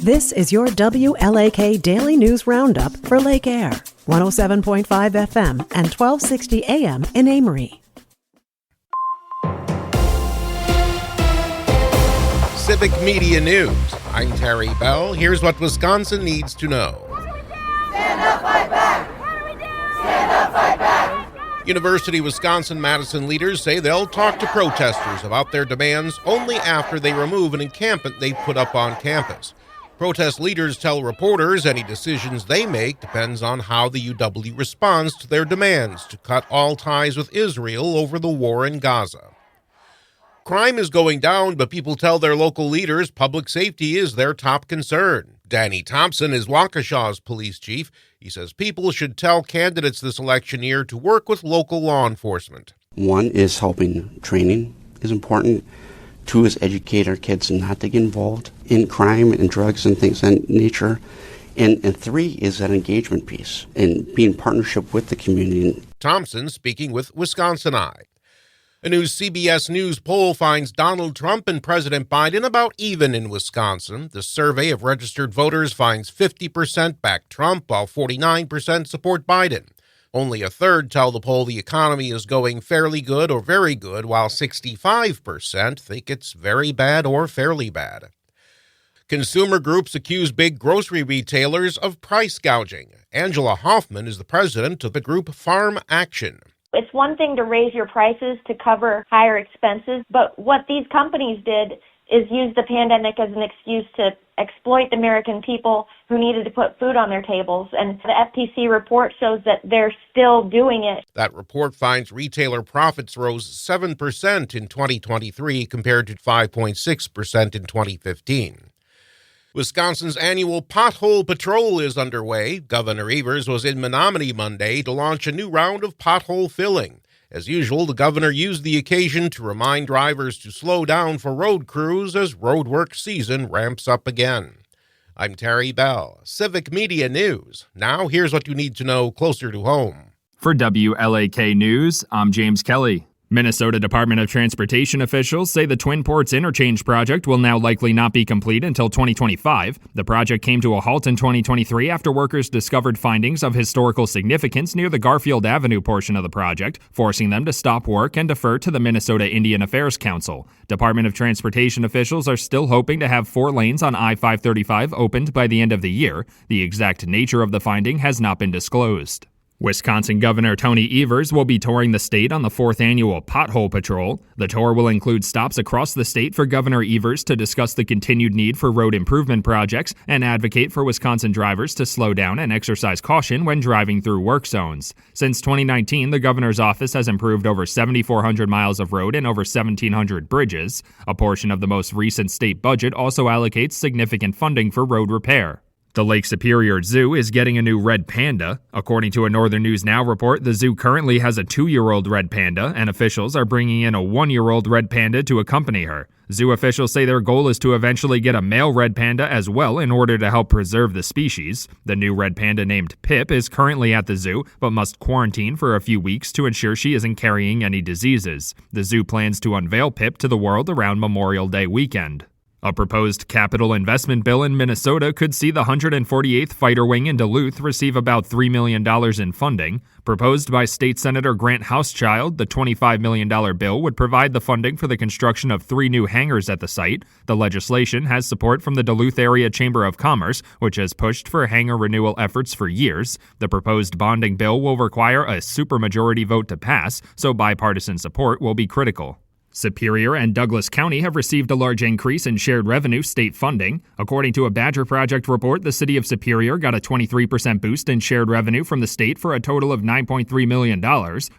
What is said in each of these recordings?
This is your WLAK Daily News Roundup for Lake Air, 107.5 FM and 1260 AM in Amory. Civic Media News. I'm Terry Bell. Here's what Wisconsin needs to know. Stand up, fight back! What do we do? Stand up, fight back! University of Wisconsin-Madison leaders say they'll talk to protesters about their demands only after they remove an encampment they put up on campus. Protest leaders tell reporters any decisions they make depends on how the UW responds to their demands to cut all ties with Israel over the war in Gaza. Crime is going down, but people tell their local leaders public safety is their top concern. Danny Thompson is Waukesha's police chief. He says people should tell candidates this election year to work with local law enforcement. One is helping training is important. Two is educate our kids not to get involved in crime and drugs and things of that nature. And three is that engagement piece and being in partnership with the community. Thompson speaking with Wisconsin Eye. A new CBS News poll finds Donald Trump and President Biden about even in Wisconsin. The survey of registered voters finds 50% back Trump, while 49% support Biden. Only a third tell the poll the economy is going fairly good or very good, while 65% think it's very bad or fairly bad. Consumer groups accuse big grocery retailers of price gouging. Angela Hoffman is the president of the group Farm Action. It's one thing to raise your prices to cover higher expenses, but what these companies did is use the pandemic as an excuse to exploit the American people who needed to put food on their tables. And the FTC report shows that they're still doing it. That report finds retailer profits rose 7% in 2023 compared to 5.6% in 2015. Wisconsin's annual Pothole Patrol is underway. Governor Evers was in Menominee Monday to launch a new round of pothole filling. As usual, the governor used the occasion to remind drivers to slow down for road crews as roadwork season ramps up again. I'm Terry Bell, Civic Media News. Now here's what you need to know closer to home. For WLAK News, I'm James Kelly. Minnesota Department of Transportation officials say the Twin Ports Interchange project will now likely not be complete until 2025. The project came to a halt in 2023 after workers discovered findings of historical significance near the Garfield Avenue portion of the project, forcing them to stop work and defer to the Minnesota Indian Affairs Council. Department of Transportation officials are still hoping to have 4 lanes on I-535 opened by the end of the year. The exact nature of the finding has not been disclosed. Wisconsin Governor Tony Evers will be touring the state on the 4th annual Pothole Patrol. The tour will include stops across the state for Governor Evers to discuss the continued need for road improvement projects and advocate for Wisconsin drivers to slow down and exercise caution when driving through work zones. Since 2019, the governor's office has improved over 7,400 miles of road and over 1,700 bridges. A portion of the most recent state budget also allocates significant funding for road repair. The Lake Superior Zoo is getting a new red panda. According to a Northern News Now report, the zoo currently has a 2-year-old red panda, and officials are bringing in a 1-year-old red panda to accompany her. Zoo officials say their goal is to eventually get a male red panda as well in order to help preserve the species. The new red panda named Pip is currently at the zoo, but must quarantine for a few weeks to ensure she isn't carrying any diseases. The zoo plans to unveil Pip to the world around Memorial Day weekend. A proposed capital investment bill in Minnesota could see the 148th Fighter Wing in Duluth receive about $3 million in funding. Proposed by State Senator Grant Hauschild, the $25 million bill would provide the funding for the construction of 3 new hangars at the site. The legislation has support from the Duluth Area Chamber of Commerce, which has pushed for hangar renewal efforts for years. The proposed bonding bill will require a supermajority vote to pass, so bipartisan support will be critical. Superior and Douglas County have received a large increase in shared revenue state funding. According to a Badger Project report, the city of Superior got a 23% boost in shared revenue from the state for a total of $9.3 million.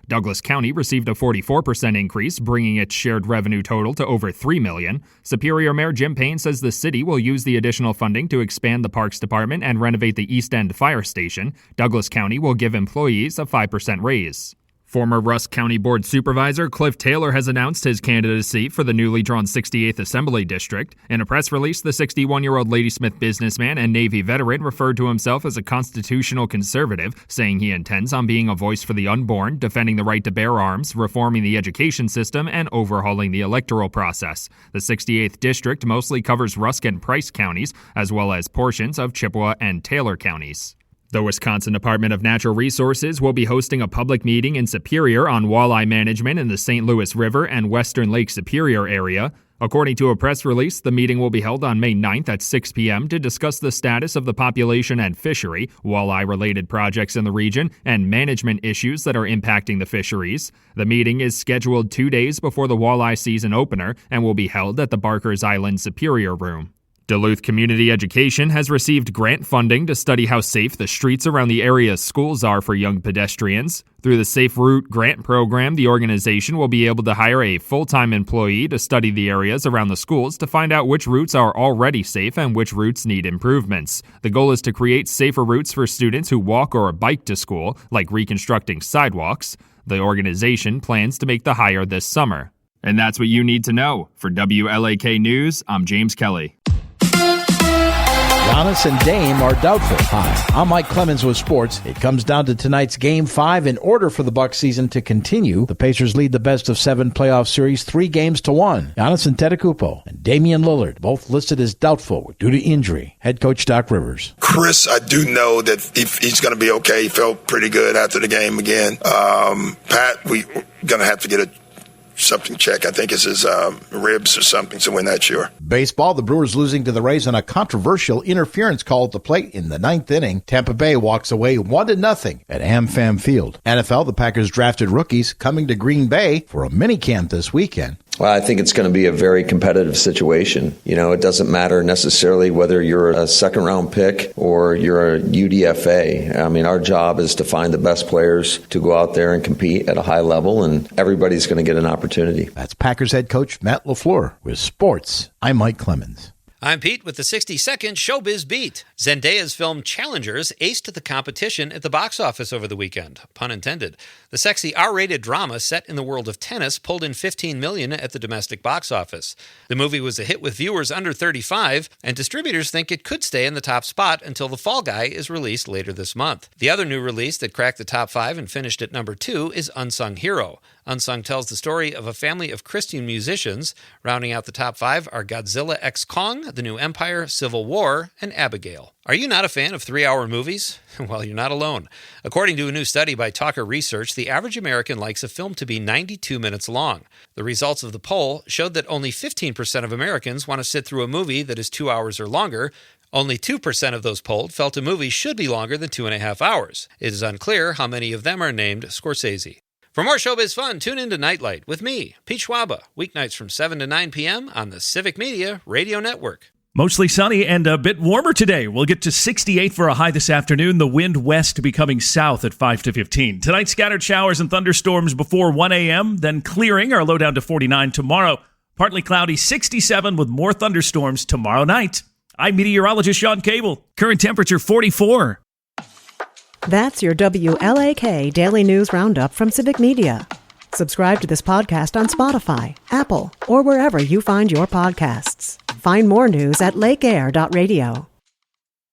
Douglas County received a 44% increase, bringing its shared revenue total to over $3 million. Superior Mayor Jim Payne says the city will use the additional funding to expand the Parks Department and renovate the East End Fire Station. Douglas County will give employees a 5% raise. Former Rusk County Board Supervisor Cliff Taylor has announced his candidacy for the newly drawn 68th Assembly District. In a press release, the 61-year-old Ladysmith businessman and Navy veteran referred to himself as a constitutional conservative, saying he intends on being a voice for the unborn, defending the right to bear arms, reforming the education system, and overhauling the electoral process. The 68th District mostly covers Rusk and Price counties, as well as portions of Chippewa and Taylor counties. The Wisconsin Department of Natural Resources will be hosting a public meeting in Superior on walleye management in the St. Louis River and western Lake Superior area. According to a press release, the meeting will be held on May 9th at 6 p.m. to discuss the status of the population and fishery, walleye-related projects in the region, and management issues that are impacting the fisheries. The meeting is scheduled 2 days before the walleye season opener and will be held at the Barker's Island Superior Room. Duluth Community Education has received grant funding to study how safe the streets around the area's schools are for young pedestrians. Through the Safe Route Grant Program, the organization will be able to hire a full-time employee to study the areas around the schools to find out which routes are already safe and which routes need improvements. The goal is to create safer routes for students who walk or bike to school, like reconstructing sidewalks. The organization plans to make the hire this summer. And that's what you need to know. For WLAK News, I'm James Kelly. Giannis and Dame are doubtful. Hi, I'm Mike Clemens with sports. It comes down to tonight's Game 5 in order for the Bucks season to continue. The Pacers lead the best-of-7 playoff series 3-1. Giannis Antetokounmpo and Damian Lillard both listed as doubtful due to injury. Head coach Doc Rivers. Chris, I do know that he's going to be okay. He felt pretty good after the game again. Pat, we're going to have to get something check. I think it's his ribs or something, so we're not sure. Baseball, the Brewers losing to the Rays on a controversial interference call at the plate in the 9th inning. Tampa Bay walks away 1-0 at AmFam Field. NFL, the Packers drafted rookies coming to Green Bay for a minicamp this weekend. Well, I think it's going to be a very competitive situation. You know, it doesn't matter necessarily whether you're a second-round pick or you're a UDFA. I mean, our job is to find the best players to go out there and compete at a high level, and everybody's going to get an opportunity. That's Packers head coach Matt LaFleur. With sports, I'm Mike Clemens. I'm Pete with the 60-second Showbiz Beat. Zendaya's film Challengers aced the competition at the box office over the weekend. Pun intended. The sexy R-rated drama set in the world of tennis pulled in $15 million at the domestic box office. The movie was a hit with viewers under 35, and distributors think it could stay in the top spot until The Fall Guy is released later this month. The other new release that cracked the top 5 and finished at number 2 is Unsung Hero. Unsung tells the story of a family of Christian musicians. Rounding out the top 5 are Godzilla x Kong, The New Empire, Civil War, and Abigail. Are you not a fan of 3-hour movies? Well, you're not alone. According to a new study by Talker Research, the average American likes a film to be 92 minutes long. The results of the poll showed that only 15% of Americans want to sit through a movie that is 2 hours or longer. Only 2% of those polled felt a movie should be longer than 2.5 hours. It is unclear how many of them are named Scorsese. For more showbiz fun, tune in to Nightlight with me, Pete Schwaba, weeknights from 7 to 9 p.m. on the Civic Media Radio Network. Mostly sunny and a bit warmer today. We'll get to 68 for a high this afternoon. The wind west becoming south at 5 to 15. Tonight, scattered showers and thunderstorms before 1 a.m., then clearing, our low down to 49 tomorrow. Partly cloudy, 67 with more thunderstorms tomorrow night. I'm meteorologist Sean Cable. Current temperature 44. That's your WLAK Daily News Roundup from Civic Media. Subscribe to this podcast on Spotify, Apple, or wherever you find your podcasts. Find more news at lakeair.radio.